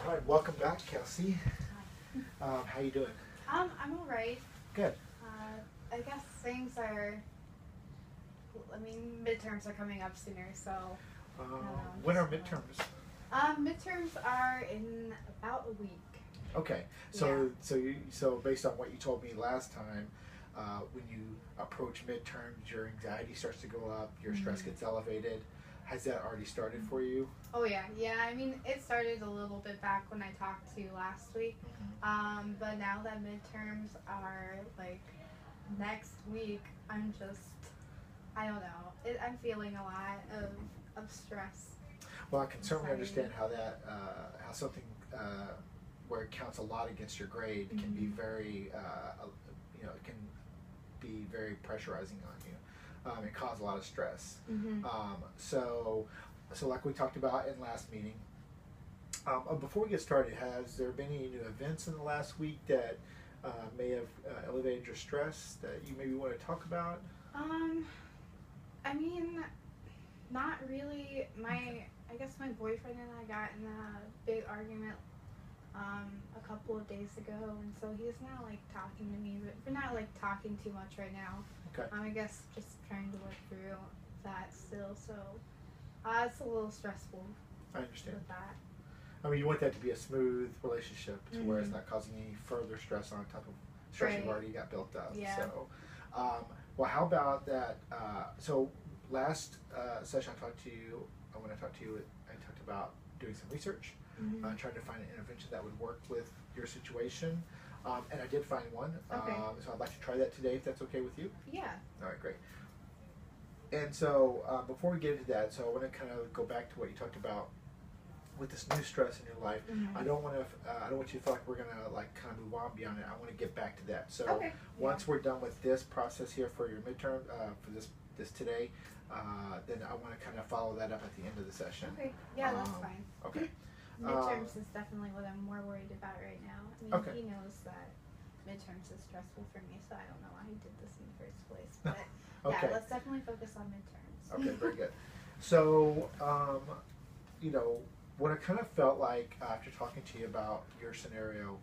All right, welcome back, Kelsey. How you doing? I'm alright. Good. I guess things are. I mean, midterms are coming up sooner, so. When are midterms? Midterms are in about a week. Okay, so based on what you told me last time, when you approach midterms, your anxiety starts to go up, your stress gets elevated. Has that already started for you? Oh yeah. I mean, it started a little bit back when I talked to you last week. But now that midterms are like next week, I don't know. I'm feeling a lot of stress. Well, I can certainly Anxiety. understand how that, how something where it counts a lot against your grade can be very, it can be very pressurizing on you. And cause a lot of stress. So like we talked about in last meeting, before we get started, has there been any new events in the last week that may have elevated your stress that you maybe want to talk about? I mean, not really. I guess my boyfriend and I got in a big argument a couple of days ago, and so he's not like talking to me, but we're not like talking too much right now. Okay. I guess just trying to work through that still, so it's a little stressful I understand. with that. I mean, you want that to be a smooth relationship to where it's not causing any further stress on top of stress you've Right. already got built up. Yeah. So, well, how about that? So last session I talked to you, when I talked to you, I talked about doing some research, trying to find an intervention that would work with your situation. And I did find one. Okay. So I'd like to try that today, if that's okay with you. Yeah. All right, great. And so before we get into that, so I want to kind of go back to what you talked about with this new stress in your life. I don't want you to feel like we're gonna like kind of move on beyond it. I want to get back to that. So Okay. once we're done with this process here for your midterm, for this today, then I want to kind of follow that up at the end of the session. Okay. Yeah, that's fine. Okay. Midterms is definitely what I'm more worried about right now. I mean, Okay. he knows that midterms is stressful for me, so I don't know why he did this in the first place. But Okay. yeah, let's definitely focus on midterms. Okay, very good. So, what I kind of felt like after talking to you about your scenario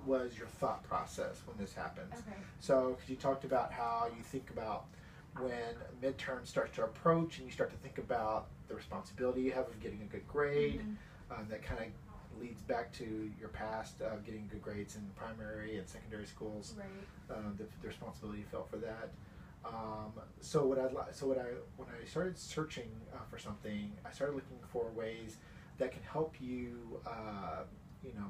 was your thought process when this happens. Okay. So, because you talked about how you think about when midterm starts to approach and you start to think about the responsibility you have of getting a good grade, that kind of leads back to your past of getting good grades in primary and secondary schools. Right. The responsibility you felt for that. So when I started searching for something, I started looking for ways that can help you,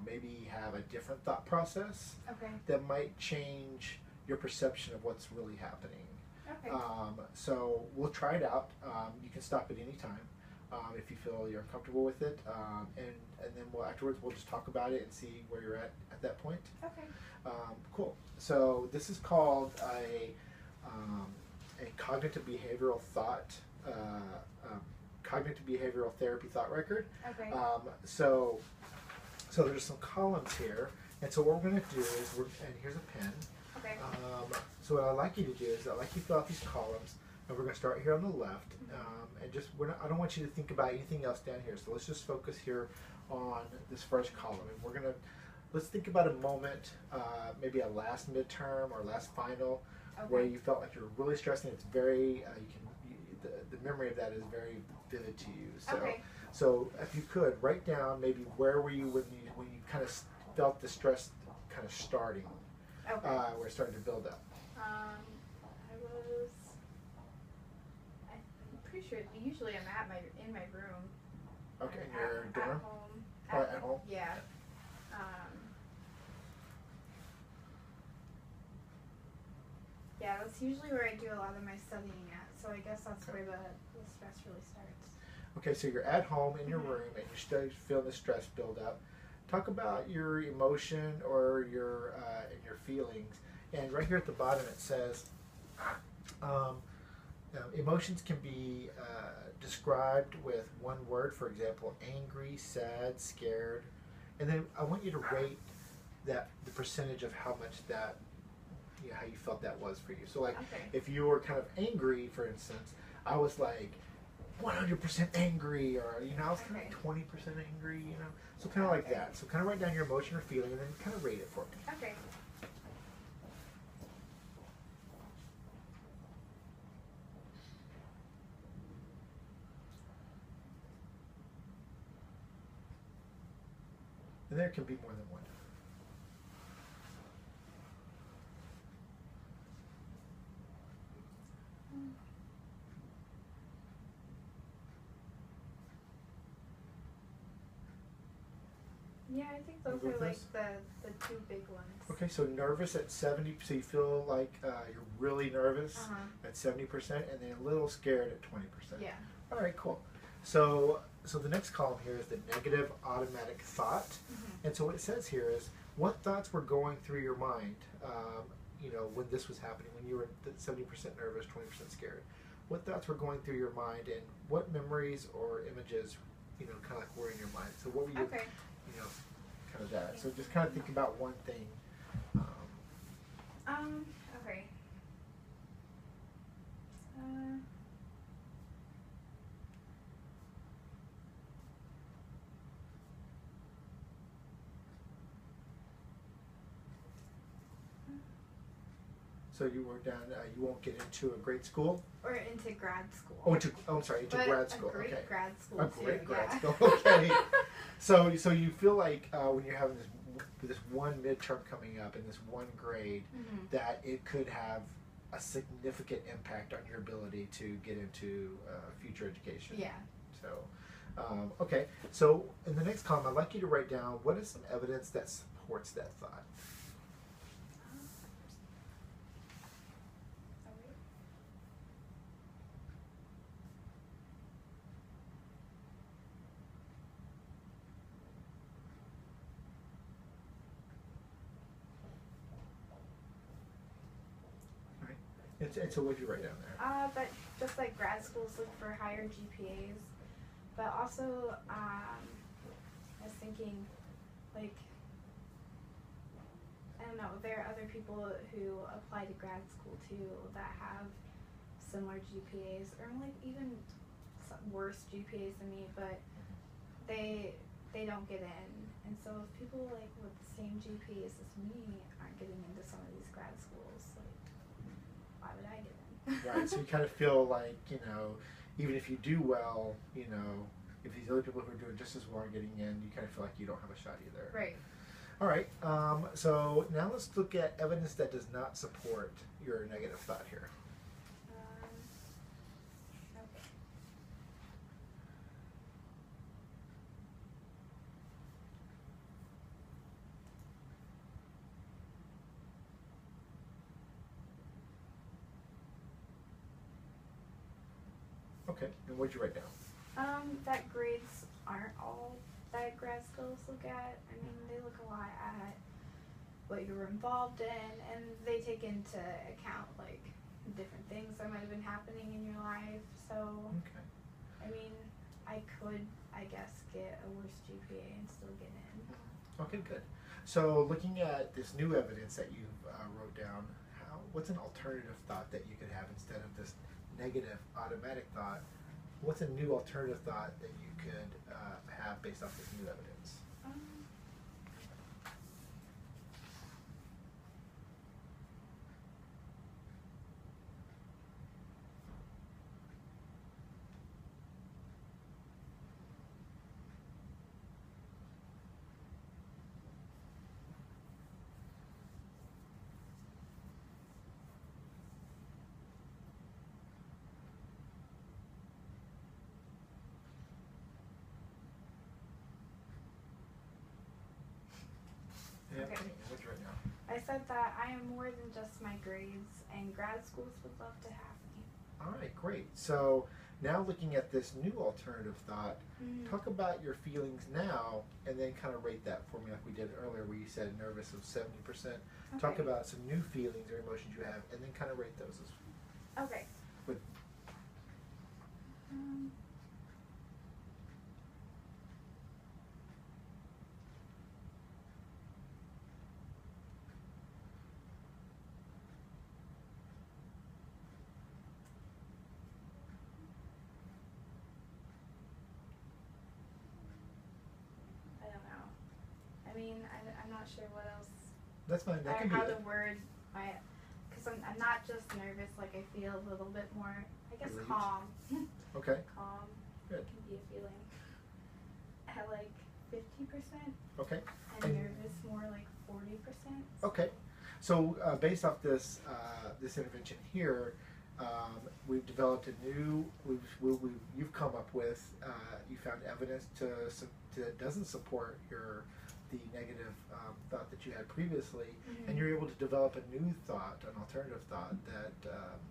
maybe have a different thought process Okay. that might change your perception of what's really happening. Okay. So we'll try it out. You can stop at any time if you feel you're comfortable with it, and then afterwards we'll just talk about it and see where you're at that point. Okay. Cool. So this is called a cognitive behavioral therapy thought record. Okay. So there's some columns here, and so what we're going to do is and here's a pen. Okay. So what I'd like you to do is I'd like you to fill out these columns, and we're going to start here on the left, and just I don't want you to think about anything else down here. So let's just focus here on this first column, and let's think about a moment, maybe a last midterm or last final, where you felt like you were really stressing. It's very the memory of that is very vivid to you. So so if you could write down maybe where were you when you kind of felt the stress kind of starting, where it started to build up. I'm pretty sure usually I'm in my room. Okay, in your dorm? At home. At home? Yeah. Yeah, that's usually where I do a lot of my studying at, so I guess that's where the stress really starts. Okay, so you're at home in your room and you're feeling the stress build up. Talk about your emotion or your feelings. And right here at the bottom it says, emotions can be described with one word, for example, angry, sad, scared. And then I want you to rate the percentage of how much that, how you felt that was for you. So like, if you were kind of angry, for instance, I was like, 100% angry, or I was kind Okay. of 20% angry, so kind of like Okay. that. So kind of write down your emotion or feeling, and then kind of rate it for me. Okay. And there can be more than one. Yeah, I think those You are with like this? the two big ones. Okay, so nervous at 70, so you feel like you're really nervous Uh-huh. at 70%, and then a little scared at 20%. Yeah. All right, cool. So the next column here is the negative automatic thought. Mm-hmm. And so what it says here is what thoughts were going through your mind, when this was happening, when you were 70% nervous, 20% scared. What thoughts were going through your mind, and what memories or images, kind of like were in your mind? So what were you, Okay. kind of that. So just kind of think about one thing. Okay. So you were down. You won't get into a great school. Or into grad school. I'm sorry, into But grad school. A great Okay. grad school A too. great grad yeah. school. Okay. So you feel like when you're having this one midterm coming up in this one grade, Mm-hmm. that it could have a significant impact on your ability to get into future education. Yeah. So, okay. So in the next column, I'd like you to write down what is some evidence that supports that thought. And so what did you write down there? But just like grad schools look for higher GPAs, but also I was thinking, like, I don't know, there are other people who apply to grad school too that have similar GPAs or like even worse GPAs than me, but they don't get in. And so if people like with the same GPAs as me aren't getting into some of these grad schools, like, why would I get in? Right, so you kind of feel like, even if you do well, if these other people who are doing just as well are getting in, you kind of feel like you don't have a shot either. Right. All right, so now let's look at evidence that does not support your negative thought here. Okay. Okay, and what'd you write down? That grades aren't all that grad schools look at. I mean, they look a lot at what you were involved in, and they take into account like different things that might have been happening in your life. So, Okay. I mean, I could, I guess, get a worse GPA and still get in. Okay, good. So looking at this new evidence that you wrote down, what's an alternative thought that you could have instead of this negative automatic thought? What's a new alternative thought that you could have based off this new evidence? Yeah, Okay. what's right now? I said that I am more than just my grades, and grad schools would love to have me. All right, great. So now looking at this new alternative thought, talk about your feelings now, and then kind of rate that for me like we did earlier where you said nervous of 70%. Talk Okay. about some new feelings or emotions you have, and then kind of rate those as Okay. with not sure what else That's fine. That or can be how it. to word my, because I'm not just nervous. Like I feel a little bit more, I guess, Relieved? calm. Okay. Calm. Good. Can be a feeling. At like 50%. Okay. And And- nervous more like 40%. Okay. So based off this this intervention here, we've developed a new. You've come up with. You found evidence that doesn't support the negative thought that you had previously, Mhm. and you're able to develop a new thought, an alternative thought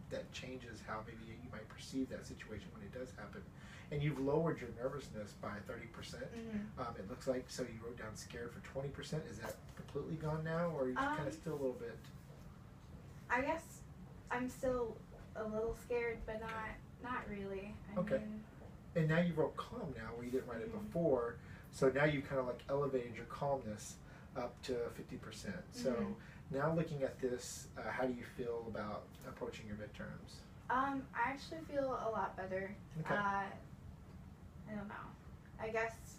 that changes how maybe you might perceive that situation when it does happen. And you've lowered your nervousness by 30%. Mhm. It looks like, so you wrote down scared for 20%. Is that completely gone now, or are you kind of still a little bit? I guess I'm still a little scared, but not really. I Okay. mean, And now you wrote calm now, where you didn't write it Mhm. before. So now you kind of like elevated your calmness up to 50%. So Mhm. now looking at this, how do you feel about approaching your midterms? I actually feel a lot better. Okay. I don't know. I guess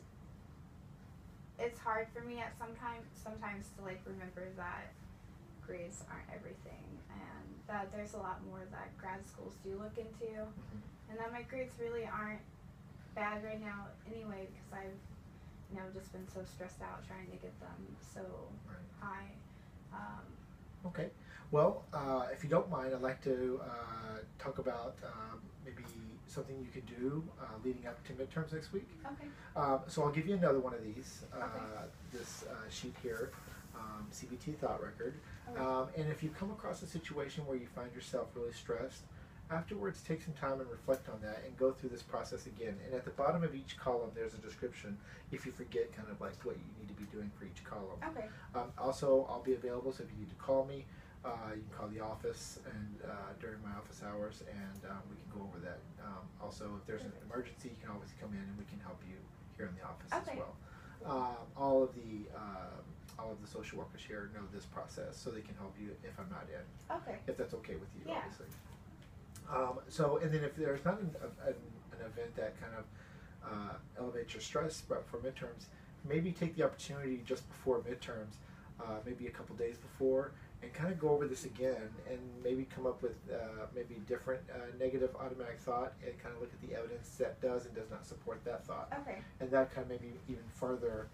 it's hard for me at sometimes to like remember that grades aren't everything, and that there's a lot more that grad schools do look into, Mhm. and that my grades really aren't bad right now anyway, because I've just been so stressed out trying to get them so Right. high. Okay. Well, if you don't mind, I'd like to talk about maybe something you could do leading up to midterms next week. Okay. So I'll give you another one of these, Okay. this sheet here, CBT thought record. Okay. And if you come across a situation where you find yourself really stressed, afterwards take some time and reflect on that and go through this process again. And at the bottom of each column, there's a description if you forget kind of like what you need to be doing for each column. Okay. Also, I'll be available, so if you need to call me, you can call the office and during my office hours, and we can go over that. Also, if there's an emergency, you can always come in and we can help you here in the office Okay. as well. All of the social workers here know this process, so they can help you if I'm not in, Okay. if that's okay with you, Yeah. obviously. So, and then if there's not an event that kind of elevates your stress, but for midterms, maybe take the opportunity just before midterms, maybe a couple days before, and kind of go over this again, and maybe come up with maybe different negative automatic thought, and kind of look at the evidence that does and does not support that thought, Okay. and that kind of maybe even further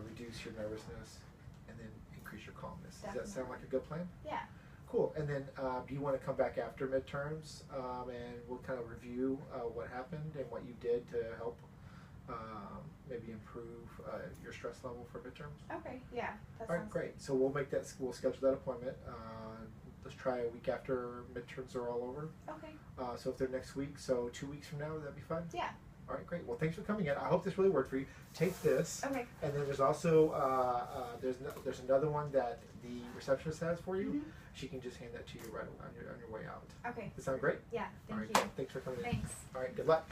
reduce your nervousness, and then increase your calmness. Does that sound like a good plan? Yeah. Cool. And then do you want to come back after midterms and we'll kind of review what happened and what you did to help maybe improve your stress level for midterms? Okay. Yeah. That All right, sounds great. So we'll schedule that appointment. Let's try a week after midterms are all over. Okay. So if they're next week, so 2 weeks from now, would that be fine? Yeah. All right, great. Well, thanks for coming in. I hope this really worked for you. Take this. Okay. And then there's also there's another one that the receptionist has for you. Mhm. She can just hand that to you right on your way out. Okay. Does that sound great? Yeah. All Thank right. you. Thanks for coming in. Thanks. All right. Good luck.